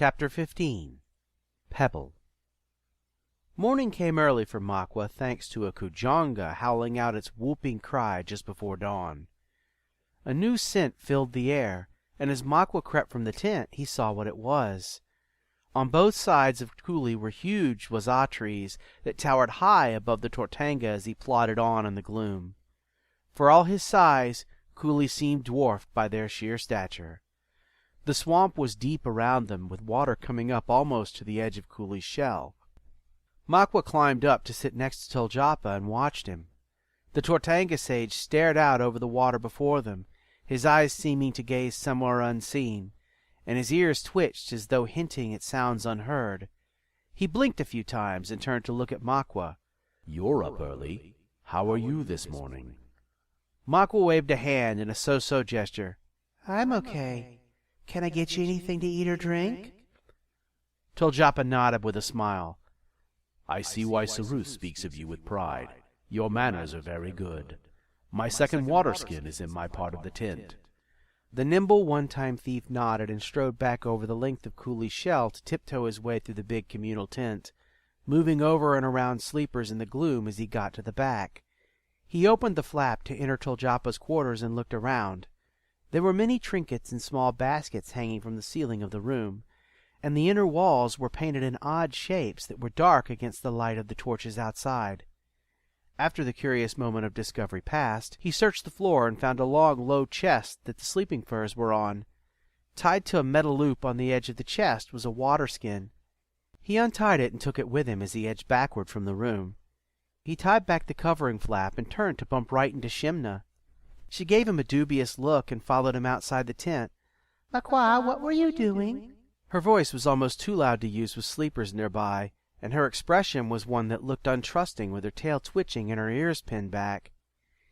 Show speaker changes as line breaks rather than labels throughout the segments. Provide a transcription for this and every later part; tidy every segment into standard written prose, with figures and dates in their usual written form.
Chapter 15 Pebble. Morning came early for Machwa, thanks to a kujonga howling out its whooping cry just before dawn. A new scent filled the air, and as Machwa crept from the tent, he saw what it was. On both sides of Cooley were huge waza trees that towered high above the Tortanga as he plodded on in the gloom. For all his size, Cooley seemed dwarfed by their sheer stature. The swamp was deep around them, with water coming up almost to the edge of Cooley's shell. Machwa climbed up to sit next to Toljapa and watched him. The Tortanga sage stared out over the water before them, his eyes seeming to gaze somewhere unseen, and his ears twitched as though hinting at sounds unheard. He blinked a few times and turned to look at Machwa.
"You're up early. How are you this morning?"
Machwa waved a hand in a so-so gesture.
"I'm okay. Can I get you anything to eat or drink?"
Toljapa nodded with a smile.
"I see why Saruth speaks of you with pride. Your manners are very good. My second water skin is in my part of the tent."
The nimble one-time thief nodded and strode back over the length of Cooley's shell to tiptoe his way through the big communal tent, moving over and around sleepers in the gloom as he got to the back. He opened the flap to enter Toljapa's quarters and looked around. There were many trinkets and small baskets hanging from the ceiling of the room, and the inner walls were painted in odd shapes that were dark against the light of the torches outside. After the curious moment of discovery passed, he searched the floor and found a long, low chest that the sleeping furs were on. Tied to a metal loop on the edge of the chest was a water skin. He untied it and took it with him as he edged backward from the room. He tied back the covering flap and turned to bump right into Shimna. She gave him a dubious look and followed him outside the tent.
"Machwa, what were you doing?"
Her voice was almost too loud to use with sleepers nearby, and her expression was one that looked untrusting, with her tail twitching and her ears pinned back.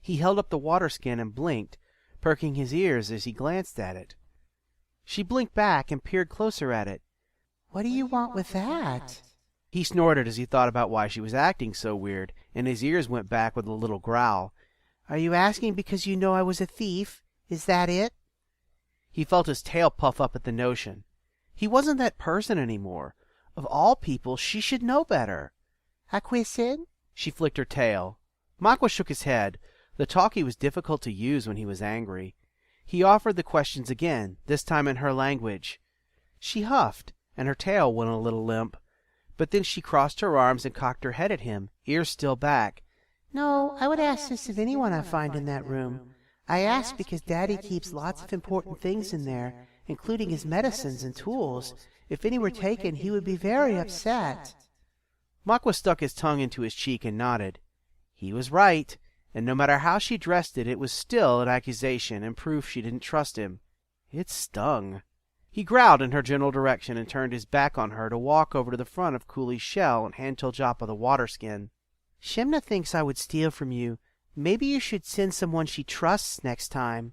He held up the water skin and blinked, perking his ears as he glanced at it. She blinked back and peered closer at it.
"What do you want with that?"
He snorted as he thought about why she was acting so weird, and his ears went back with a little growl.
"Are you asking because you know I was a thief? Is that it?"
He felt his tail puff up at the notion. He wasn't that person anymore. Of all people, she should know better.
"Acquiesced?"
She flicked her tail. Machwa shook his head. The talkie was difficult to use when he was angry. He offered the questions again, this time in her language. She huffed, and her tail went a little limp. But then she crossed her arms and cocked her head at him, ears still back.
"No, I would ask this of anyone I find in that room. I ask because Daddy keeps lots of important things in there, including his medicines and tools. If any were taken, he would be very upset."
Machwa stuck his tongue into his cheek and nodded. He was right, and no matter how she dressed it, it was still an accusation and proof she didn't trust him. It stung. He growled in her general direction and turned his back on her to walk over to the front of Cooley's shell and hand Toljapa the water skin. "Shimna thinks I would steal from you. Maybe you should send someone she trusts next time."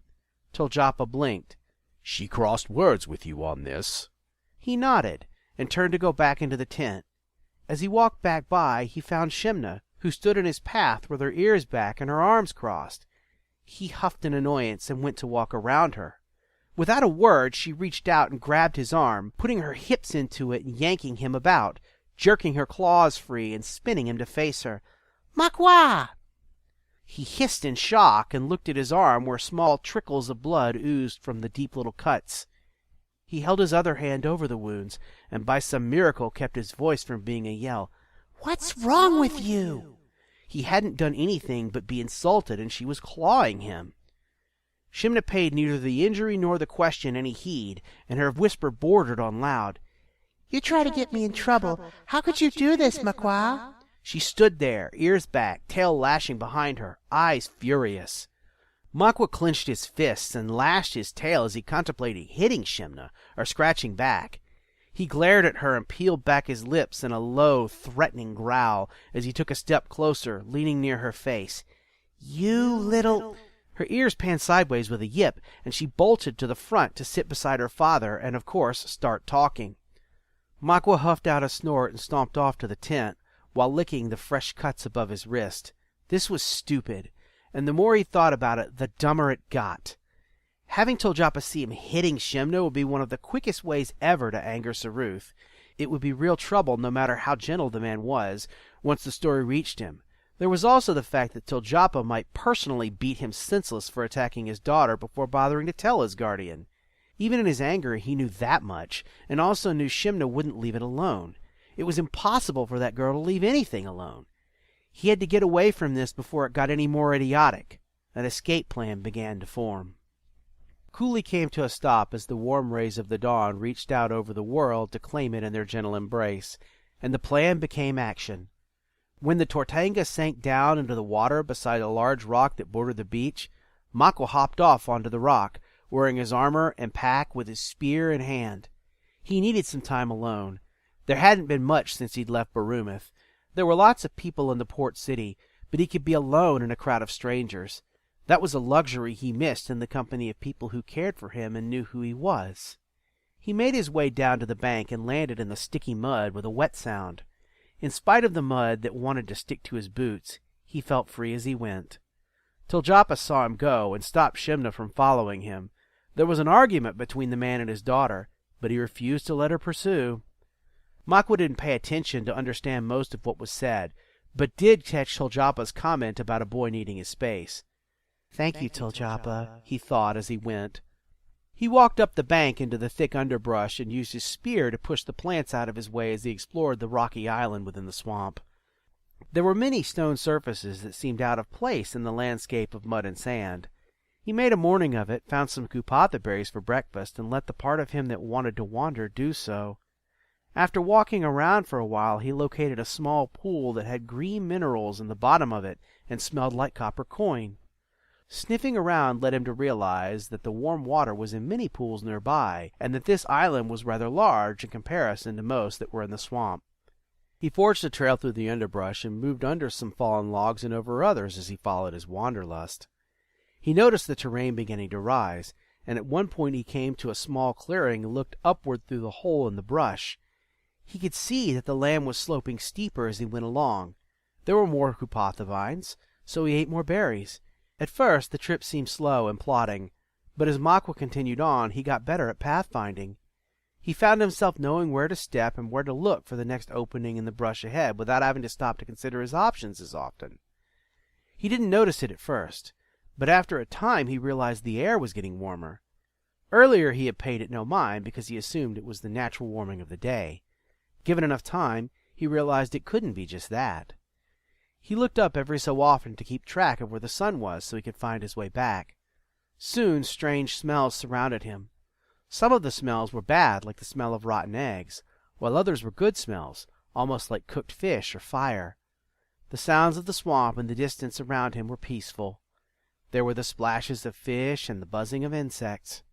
Toljapa blinked.
"She crossed words with you on this?"
He nodded and turned to go back into the tent. As he walked back by, he found Shimna, who stood in his path with her ears back and her arms crossed. He huffed in annoyance and went to walk around her. Without a word, she reached out and grabbed his arm, putting her hips into it and yanking him about, jerking her claws free and spinning him to face her.
"Machwa!"
He hissed in shock and looked at his arm where small trickles of blood oozed from the deep little cuts. He held his other hand over the wounds, and by some miracle kept his voice from being a yell.
"What's wrong with you?"
He hadn't done anything but be insulted, and she was clawing him. Shimna paid neither the injury nor the question any heed, and her whisper bordered on loud.
"You try to get me in trouble. How could you do this, Machwa?"
She stood there, ears back, tail lashing behind her, eyes furious. Machwa clenched his fists and lashed his tail as he contemplated hitting Shimna or scratching back. He glared at her and peeled back his lips in a low, threatening growl as he took a step closer, leaning near her face.
"You little—"
Her ears panned sideways with a yip, and she bolted to the front to sit beside her father and, of course, start talking. Machwa huffed out a snort and stomped off to the tent, while licking the fresh cuts above his wrist. This was stupid, and the more he thought about it, the dumber it got. Having Toljapa see him hitting Shimno would be one of the quickest ways ever to anger Saruth. It would be real trouble no matter how gentle the man was, once the story reached him. There was also the fact that Toljapa might personally beat him senseless for attacking his daughter before bothering to tell his guardian. Even in his anger, he knew that much, and also knew Shimno wouldn't leave it alone. It was impossible for that girl to leave anything alone. He had to get away from this before it got any more idiotic. An escape plan began to form. Cooley came to a stop as the warm rays of the dawn reached out over the world to claim it in their gentle embrace, and the plan became action. When the Tortanga sank down into the water beside a large rock that bordered the beach, Machwa hopped off onto the rock, wearing his armor and pack with his spear in hand. He needed some time alone. There hadn't been much since he'd left Barumath. There were lots of people in the port city, but he could be alone in a crowd of strangers. That was a luxury he missed in the company of people who cared for him and knew who he was. He made his way down to the bank and landed in the sticky mud with a wet sound. In spite of the mud that wanted to stick to his boots, he felt free as he went. Toljapa saw him go and stopped Shimna from following him. There was an argument between the man and his daughter, but he refused to let her pursue. Machwa didn't pay attention to understand most of what was said, but did catch Toljapa's comment about a boy needing his space. Thank you, Toljapa, he thought as he went. He walked up the bank into the thick underbrush and used his spear to push the plants out of his way as he explored the rocky island within the swamp. There were many stone surfaces that seemed out of place in the landscape of mud and sand. He made a morning of it, found some kupatha berries for breakfast, and let the part of him that wanted to wander do so. After walking around for a while, he located a small pool that had green minerals in the bottom of it and smelled like copper coin. Sniffing around led him to realize that the warm water was in many pools nearby, and that this island was rather large in comparison to most that were in the swamp. He forged a trail through the underbrush and moved under some fallen logs and over others as he followed his wanderlust. He noticed the terrain beginning to rise, and at one point he came to a small clearing and looked upward through the hole in the brush. He could see that the land was sloping steeper as he went along. There were more kupatha vines, so he ate more berries. At first the trip seemed slow and plodding, but as Machwa continued on, he got better at pathfinding. He found himself knowing where to step and where to look for the next opening in the brush ahead without having to stop to consider his options as often. He didn't notice it at first, but after a time he realized the air was getting warmer. Earlier he had paid it no mind because he assumed it was the natural warming of the day. Given enough time, he realized it couldn't be just that. He looked up every so often to keep track of where the sun was so he could find his way back. Soon strange smells surrounded him. Some of the smells were bad, like the smell of rotten eggs, while others were good smells, almost like cooked fish or fire. The sounds of the swamp in the distance around him were peaceful. There were the splashes of fish and the buzzing of insects.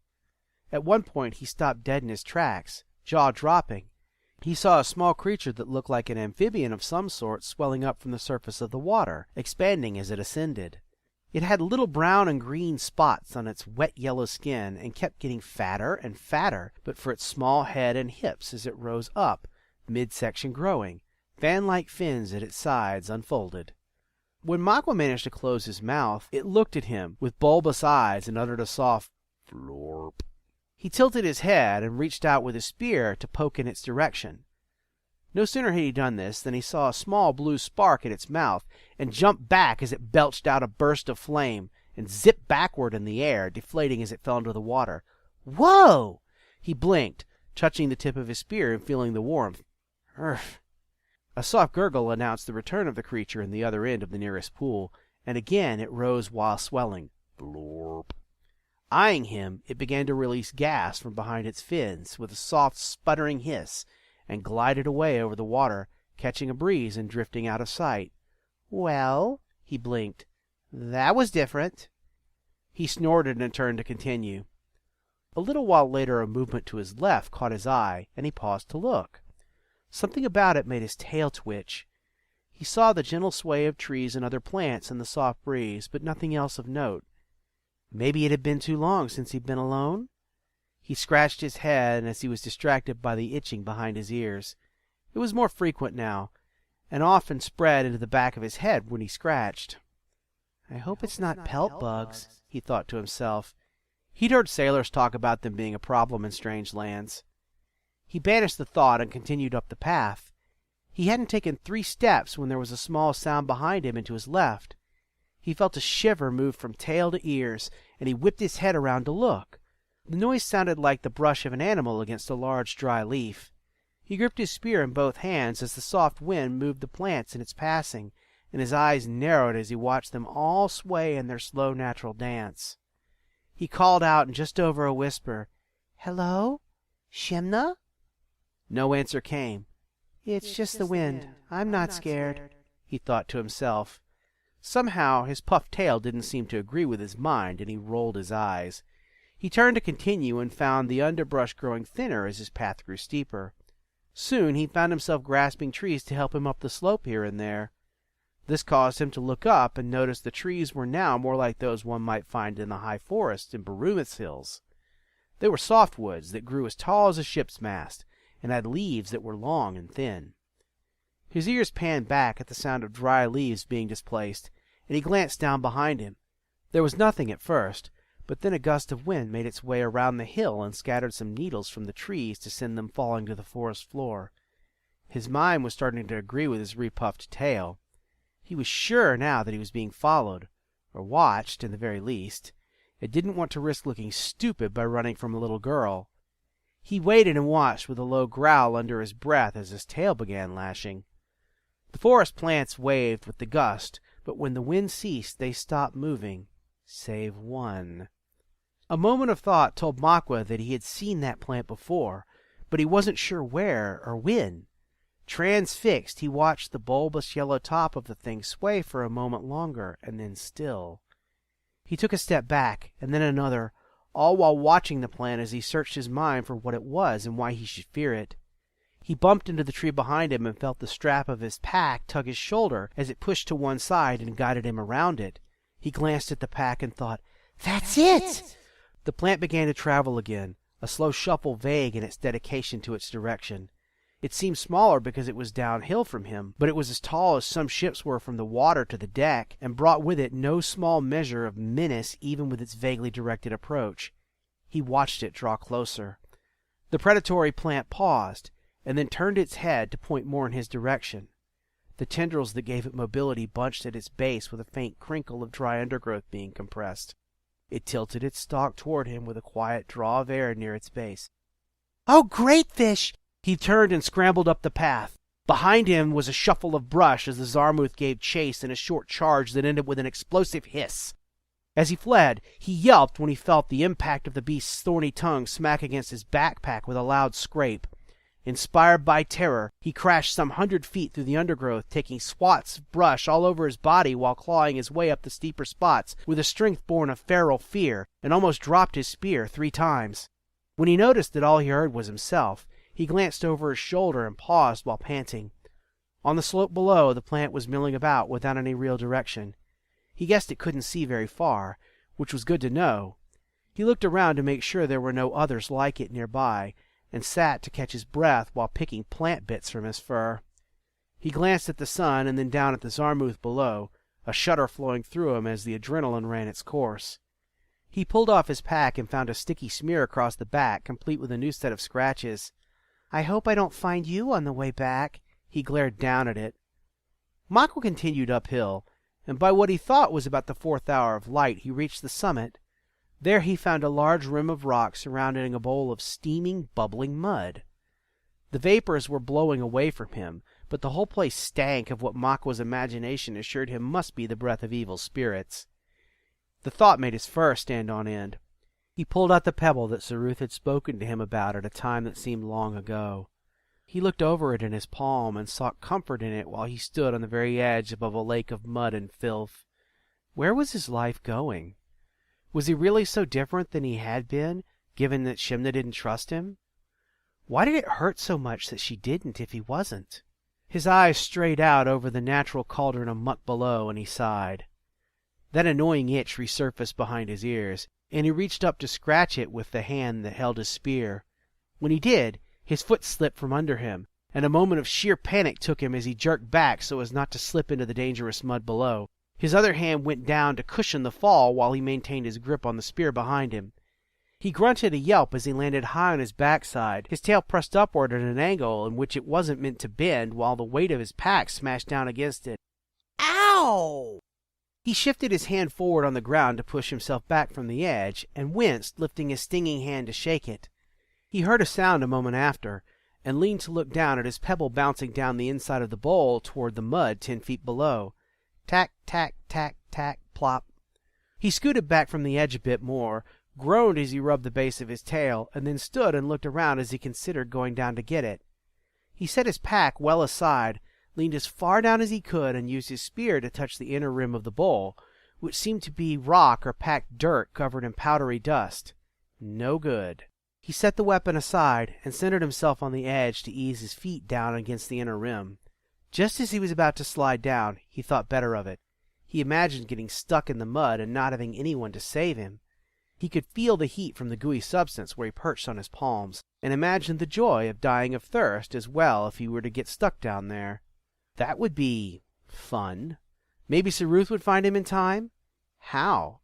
At one point he stopped dead in his tracks, jaw dropping. He saw a small creature that looked like an amphibian of some sort swelling up from the surface of the water, expanding as it ascended. It had little brown and green spots on its wet yellow skin and kept getting fatter and fatter, but for its small head and hips as it rose up, midsection growing, fan-like fins at its sides unfolded. When Machwa managed to close his mouth, it looked at him with bulbous eyes and uttered a soft florp. He tilted his head and reached out with his spear to poke in its direction. No sooner had he done this than he saw a small blue spark in its mouth and jumped back as it belched out a burst of flame and zipped backward in the air, deflating as it fell into the water. Whoa! He blinked, touching the tip of his spear and feeling the warmth. Urgh! A soft gurgle announced the return of the creature in the other end of the nearest pool, and again it rose while swelling. Blorp. Eyeing him, it began to release gas from behind its fins with a soft, sputtering hiss, and glided away over the water, catching a breeze and drifting out of sight. Well, he blinked. That was different. He snorted and turned to continue. A little while later a movement to his left caught his eye, and he paused to look. Something about it made his tail twitch. He saw the gentle sway of trees and other plants in the soft breeze, but nothing else of note. Maybe it had been too long since he'd been alone? He scratched his head as he was distracted by the itching behind his ears. It was more frequent now, and often spread into the back of his head when he scratched. I hope it's not pelt bugs, he thought to himself. He'd heard sailors talk about them being a problem in strange lands. He banished the thought and continued up the path. He hadn't taken 3 steps when there was a small sound behind him and to his left. He felt a shiver move from tail to ears, and he whipped his head around to look. The noise sounded like the brush of an animal against a large dry leaf. He gripped his spear in both hands as the soft wind moved the plants in its passing, and his eyes narrowed as he watched them all sway in their slow natural dance. He called out in just over a whisper, "Hello? Shimna?" No answer came. "It's just the wind. I'm not scared," he thought to himself. Somehow his puffed tail didn't seem to agree with his mind, and he rolled his eyes. He turned to continue and found the underbrush growing thinner as his path grew steeper. Soon he found himself grasping trees to help him up the slope here and there. This caused him to look up and notice the trees were now more like those one might find in the high forest in Baruma's hills. They were softwoods that grew as tall as a ship's mast, and had leaves that were long and thin. His ears panned back at the sound of dry leaves being displaced, and he glanced down behind him. There was nothing at first, but then a gust of wind made its way around the hill and scattered some needles from the trees to send them falling to the forest floor. His mind was starting to agree with his repuffed tail. He was sure now that he was being followed, or watched, in the very least, and didn't want to risk looking stupid by running from a little girl. He waited and watched with a low growl under his breath as his tail began lashing. The forest plants waved with the gust, but when the wind ceased they stopped moving, save one. A moment of thought told Machwa that he had seen that plant before, but he wasn't sure where or when. Transfixed, he watched the bulbous yellow top of the thing sway for a moment longer, and then still. He took a step back, and then another, all while watching the plant as he searched his mind for what it was and why he should fear it. He bumped into the tree behind him and felt the strap of his pack tug his shoulder as it pushed to one side and guided him around it. He glanced at the pack and thought, "That's it!" The plant began to travel again, a slow shuffle vague in its dedication to its direction. It seemed smaller because it was downhill from him, but it was as tall as some ships were from the water to the deck, and brought with it no small measure of menace even with its vaguely directed approach. He watched it draw closer. The predatory plant paused, and then turned its head to point more in his direction. The tendrils that gave it mobility bunched at its base with a faint crinkle of dry undergrowth being compressed. It tilted its stalk toward him with a quiet draw of air near its base. "Oh, great fish!" He turned and scrambled up the path. Behind him was a shuffle of brush as the Zarmuth gave chase in a short charge that ended with an explosive hiss. As he fled, he yelped when he felt the impact of the beast's thorny tongue smack against his backpack with a loud scrape. Inspired by terror, he crashed some 100 feet through the undergrowth, taking swats of brush all over his body while clawing his way up the steeper spots with a strength born of feral fear, and almost dropped his spear 3 times. When he noticed that all he heard was himself, he glanced over his shoulder and paused while panting. On the slope below, the plant was milling about without any real direction. He guessed it couldn't see very far, which was good to know. He looked around to make sure there were no others like it nearby, and sat to catch his breath while picking plant bits from his fur. He glanced at the sun and then down at the Zarmuth below, a shudder flowing through him as the adrenaline ran its course. He pulled off his pack and found a sticky smear across the back, complete with a new set of scratches. "I hope I don't find you on the way back." He glared down at it. Machwa continued uphill, and by what he thought was about the 4th hour of light he reached the summit. There he found a large rim of rock surrounding a bowl of steaming, bubbling mud. The vapors were blowing away from him, but the whole place stank of what Machwa's imagination assured him must be the breath of evil spirits. The thought made his fur stand on end. He pulled out the pebble that Saruth had spoken to him about at a time that seemed long ago. He looked over it in his palm and sought comfort in it while he stood on the very edge above a lake of mud and filth. Where was his life going? Was he really so different than he had been, given that Shimna didn't trust him? Why did it hurt so much that she didn't if he wasn't? His eyes strayed out over the natural cauldron of muck below, and he sighed. That annoying itch resurfaced behind his ears, and he reached up to scratch it with the hand that held his spear. When he did, his foot slipped from under him, and a moment of sheer panic took him as he jerked back so as not to slip into the dangerous mud below. His other hand went down to cushion the fall while he maintained his grip on the spear behind him. He grunted a yelp as he landed high on his backside, his tail pressed upward at an angle in which it wasn't meant to bend, while the weight of his pack smashed down against it. Ow! He shifted his hand forward on the ground to push himself back from the edge, and winced, lifting his stinging hand to shake it. He heard a sound a moment after, and leaned to look down at his pebble bouncing down the inside of the bowl toward the mud 10 feet below. Tack, tack, tack, tack, plop. He scooted back from the edge a bit more, groaned as he rubbed the base of his tail, and then stood and looked around as he considered going down to get it. He set his pack well aside, leaned as far down as he could, and used his spear to touch the inner rim of the bowl, which seemed to be rock or packed dirt covered in powdery dust. No good. He set the weapon aside and centered himself on the edge to ease his feet down against the inner rim. Just as he was about to slide down, he thought better of it. He imagined getting stuck in the mud and not having anyone to save him. He could feel the heat from the gooey substance where he perched on his palms, and imagined the joy of dying of thirst as well if he were to get stuck down there. That would be fun. Maybe Saruth would find him in time? How?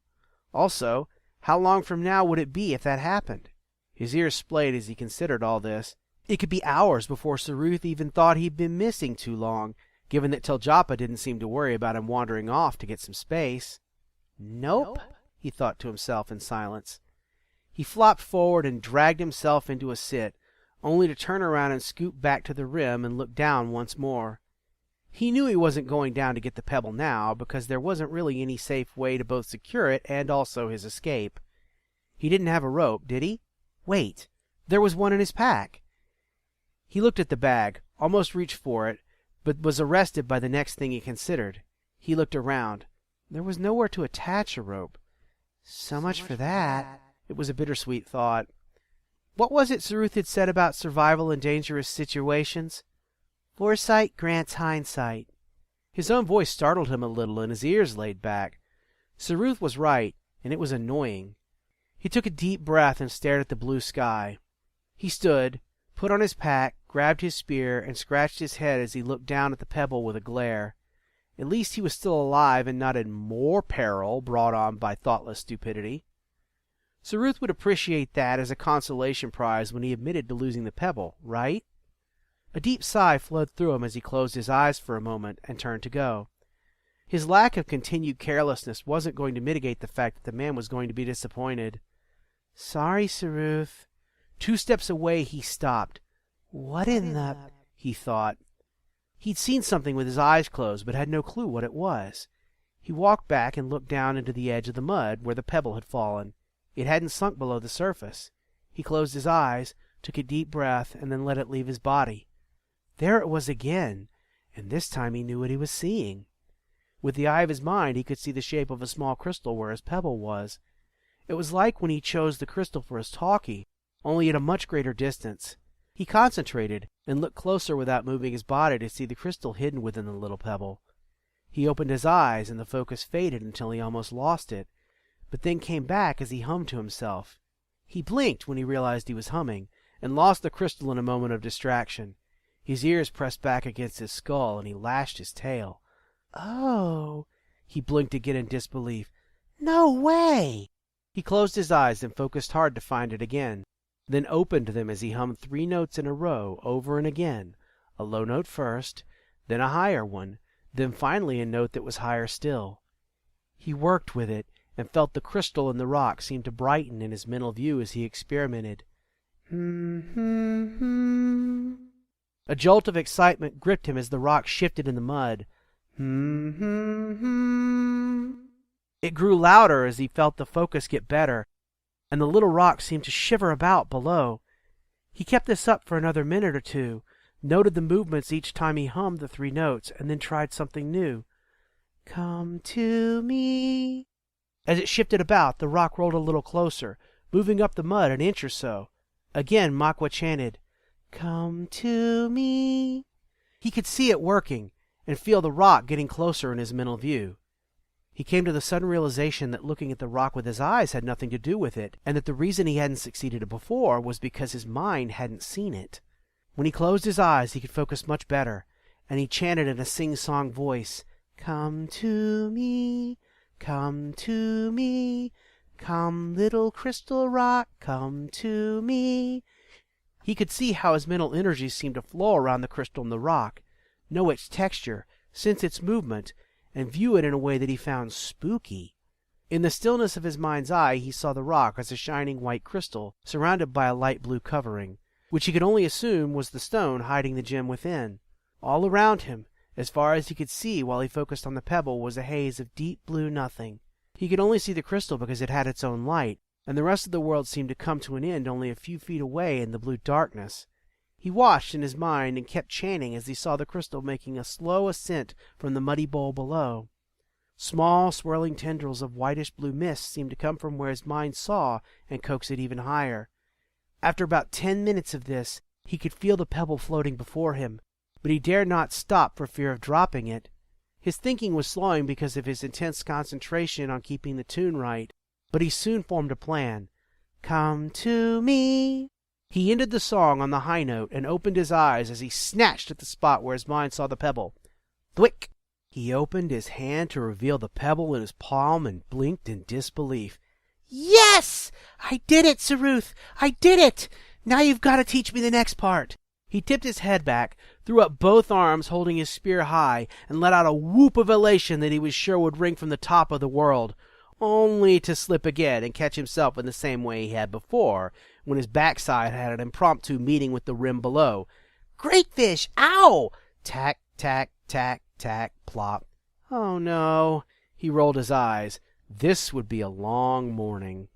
Also, how long from now would it be if that happened? His ears splayed as he considered all this. It could be hours before Saruth even thought he'd been missing too long, given that Teljapa didn't seem to worry about him wandering off to get some space. Nope, he thought to himself in silence. He flopped forward and dragged himself into a sit, only to turn around and scoot back to the rim and look down once more. He knew he wasn't going down to get the pebble now, because there wasn't really any safe way to both secure it and also his escape. He didn't have a rope, did he? Wait, there was one in his pack. He looked at the bag, almost reached for it, but was arrested by the next thing he considered. He looked around. There was nowhere to attach a rope. So much for that. It was a bittersweet thought. What was it Saruth had said about survival in dangerous situations? Foresight grants hindsight. His own voice startled him a little, and his ears laid back. Saruth was right, and it was annoying. He took a deep breath and stared at the blue sky. He stood, put on his pack, grabbed his spear, and scratched his head as he looked down at the pebble with a glare. At least he was still alive and not in more peril brought on by thoughtless stupidity. Saruth would appreciate that as a consolation prize when he admitted to losing the pebble, right? A deep sigh flowed through him as he closed his eyes for a moment and turned to go. His lack of continued carelessness wasn't going to mitigate the fact that the man was going to be disappointed. Sorry, Saruth. 2 steps away he stopped. What in the... he thought. He'd seen something with his eyes closed, but had no clue what it was. He walked back and looked down into the edge of the mud where the pebble had fallen. It hadn't sunk below the surface. He closed his eyes, took a deep breath, and then let it leave his body. There it was again, and this time he knew what he was seeing. With the eye of his mind, he could see the shape of a small crystal where his pebble was. It was like when he chose the crystal for his talkie, only at a much greater distance. He concentrated and looked closer without moving his body to see the crystal hidden within the little pebble. He opened his eyes, and the focus faded until he almost lost it, but then came back as he hummed to himself. He blinked when he realized he was humming, and lost the crystal in a moment of distraction. His ears pressed back against his skull, and he lashed his tail. Oh! He blinked again in disbelief. No way! He closed his eyes and focused hard to find it again, then opened them as he hummed 3 notes in a row over and again, a low note first, then a higher one, then finally a note that was higher still. He worked with it, and felt the crystal in the rock seem to brighten in his mental view as he experimented. A jolt of excitement gripped him as the rock shifted in the mud. It grew louder as he felt the focus get better, and the little rock seemed to shiver about below. He kept this up for another minute or 2, noted the movements each time he hummed the 3 notes, and then tried something new. Come to me. As it shifted about, the rock rolled a little closer, moving up the mud an inch or so. Again Machwa chanted, Come to me. He could see it working, and feel the rock getting closer in his mental view. He came to the sudden realization that looking at the rock with his eyes had nothing to do with it, and that the reason he hadn't succeeded before was because his mind hadn't seen it. When he closed his eyes, he could focus much better, and he chanted in a sing-song voice, Come to me,
Come, little crystal rock, come to me.
He could see how his mental energy seemed to flow around the crystal and the rock, know its texture, sense its movement, and view it in a way that he found spooky. In the stillness of his mind's eye, he saw the rock as a shining white crystal surrounded by a light blue covering, which he could only assume was the stone hiding the gem within. All around him, as far as he could see while he focused on the pebble, was a haze of deep blue nothing. He could only see the crystal because it had its own light, and the rest of the world seemed to come to an end only a few feet away in the blue darkness. He watched in his mind and kept chanting as he saw the crystal making a slow ascent from the muddy bowl below. Small, swirling tendrils of whitish-blue mist seemed to come from where his mind saw and coax it even higher. After about 10 minutes of this, he could feel the pebble floating before him, but he dared not stop for fear of dropping it. His thinking was slowing because of his intense concentration on keeping the tune right, but he soon formed a plan. Come to me. He ended the song on the high note and opened his eyes as he snatched at the spot where his mind saw the pebble. Thwick! He opened his hand to reveal the pebble in his palm and blinked in disbelief.
Yes! I did it, Saruth! I did it! Now you've got to teach me the next part.
He tipped his head back, threw up both arms holding his spear high, and let out a whoop of elation that he was sure would ring from the top of the world, only to slip again and catch himself in the same way he had before, when his backside had an impromptu meeting with the rim below.
Great fish! Ow!
Tack, tack, tack, tack, plop. Oh no! He rolled his eyes. This would be a long morning.